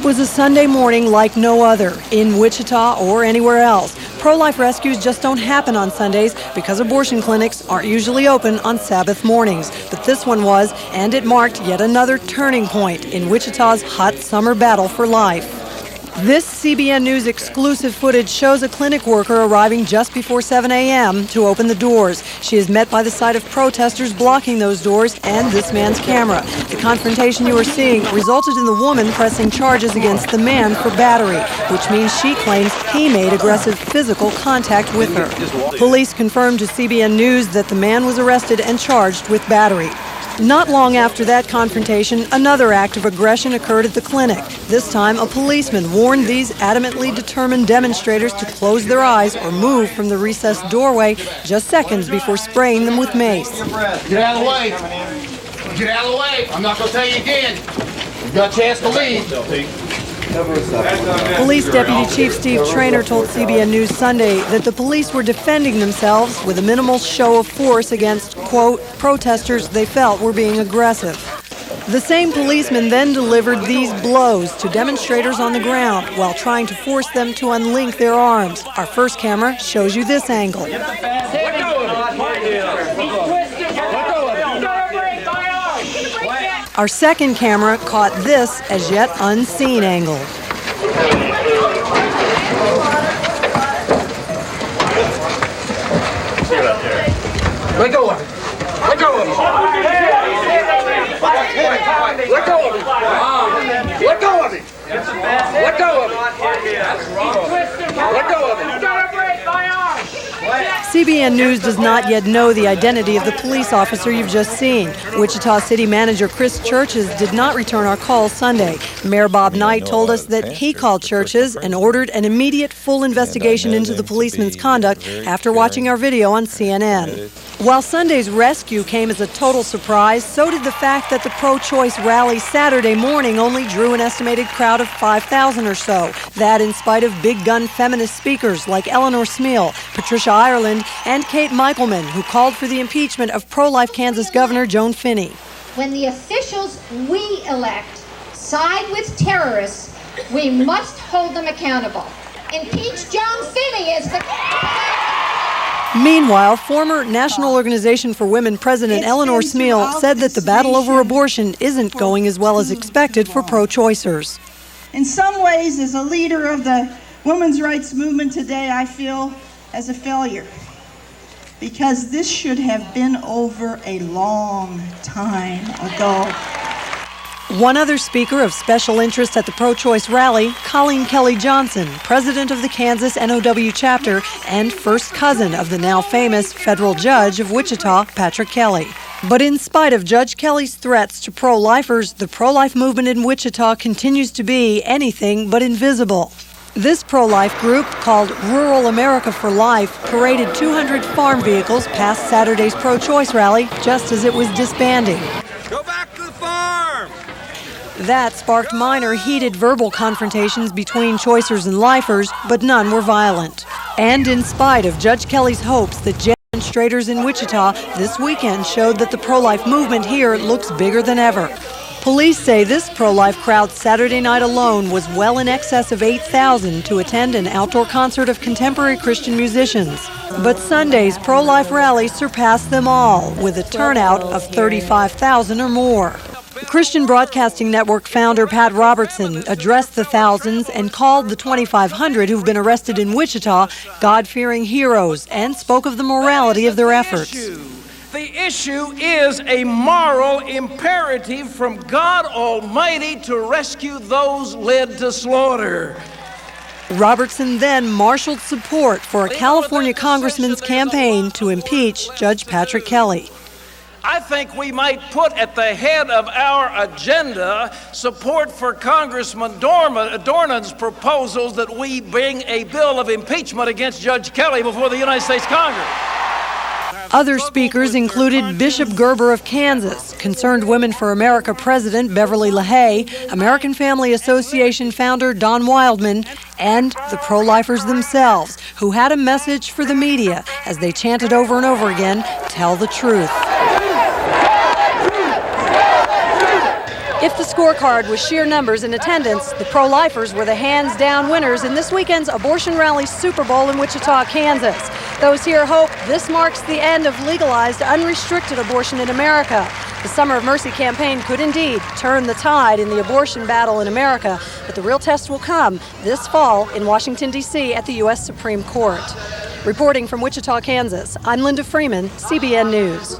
was a Sunday morning like no other, in Wichita or anywhere else. Pro-life rescues just don't happen on Sundays because abortion clinics aren't usually open on Sabbath mornings. But this one was, and it marked yet another turning point in Wichita's hot summer battle for life. This CBN News exclusive footage shows a clinic worker arriving just before 7 a.m. to open the doors. She is met by the sight of protesters blocking those doors and this man's camera. The confrontation you are seeing resulted in the woman pressing charges against the man for battery, which means she claims he made aggressive physical contact with her. Police confirmed to CBN News that the man was arrested and charged with battery. Not long after that confrontation, another act of aggression occurred at the clinic. This time, a policeman warned these adamantly determined demonstrators to close their eyes or move from the recessed doorway just seconds before spraying them with mace. Get out of the way. Get out of the way. I'm not going to tell you again. You've got a chance to leave. Police Deputy Chief Steve Traynor told CBN News Sunday that the police were defending themselves with a minimal show of force against, quote, protesters they felt were being aggressive. The same policeman then delivered these blows to demonstrators on the ground while trying to force them to unlink their arms. Our first camera shows you this angle. Our second camera caught this as yet unseen angle. Let go of it. Let go of it. Let go of it. Let go of it. Let go of it. Let go of it. CBN News does not yet know the identity of the police officer you've just seen. Wichita City Manager Chris Churches did not return our calls Sunday. Mayor Bob Knight told us that he called Churches and ordered an immediate full investigation into the policeman's conduct after watching our video on CNN. While Sunday's rescue came as a total surprise, so did the fact that the ProChoice Rally Saturday morning only drew an estimated crowd of 5,000 or so. That in spite of big gun feminist speakers like Eleanor Smeal, Patricia Ireland, and Kate Michelman, who called for the impeachment of pro-life Kansas Governor Joan Finney. When the officials we elect side with terrorists, we must hold them accountable. Impeach Joan Finney is the... Meanwhile, former National Organization for Women President Eleanor Smeal said that the battle over abortion isn't going as well as expected for pro-choicers. In some ways, as a leader of the women's rights movement today, I feel as a failure, because this should have been over a long time ago. One other speaker of special interest at the ProChoice Rally, Colleen Kelly Johnson, president of the Kansas NOW chapter and first cousin of the now famous federal judge of Wichita, Patrick Kelly. But in spite of Judge Kelly's threats to pro-lifers, the pro-life movement in Wichita continues to be anything but invisible. This pro-life group, called Rural America for Life, paraded 200 farm vehicles past Saturday's pro-choice rally just as it was disbanding. Go back to the farm! That sparked minor heated verbal confrontations between choicers and lifers, but none were violent. And in spite of Judge Kelly's hopes that demonstrators in Wichita this weekend showed that the pro-life movement here looks bigger than ever. Police say this pro-life crowd Saturday night alone was well in excess of 8,000 to attend an outdoor concert of contemporary Christian musicians. But Sunday's pro-life rally surpassed them all, with a turnout of 35,000 or more. Christian Broadcasting Network founder Pat Robertson addressed the thousands and called the 2,500 who've been arrested in Wichita God-fearing heroes and spoke of the morality of their efforts. The issue is a moral imperative from God Almighty to rescue those led to slaughter. Robertson then marshaled support for a California congressman's campaign to impeach Judge Patrick Kelly. I think we might put at the head of our agenda support for Congressman Dornan's proposals that we bring a bill of impeachment against Judge Kelly before the United States Congress. Other speakers included Bishop Gerber of Kansas, Concerned Women for America President Beverly LaHaye, American Family Association founder Don Wildman, and the pro-lifers themselves, who had a message for the media as they chanted over and over again, "Tell the truth." If the scorecard was sheer numbers in attendance, the pro-lifers were the hands-down winners in this weekend's Abortion Rally Super Bowl in Wichita, Kansas. Those here hope this marks the end of legalized, unrestricted abortion in America. The Summer of Mercy campaign could indeed turn the tide in the abortion battle in America, but the real test will come this fall in Washington, D.C. at the U.S. Supreme Court. Reporting from Wichita, Kansas, I'm Linda Freeman, CBN News.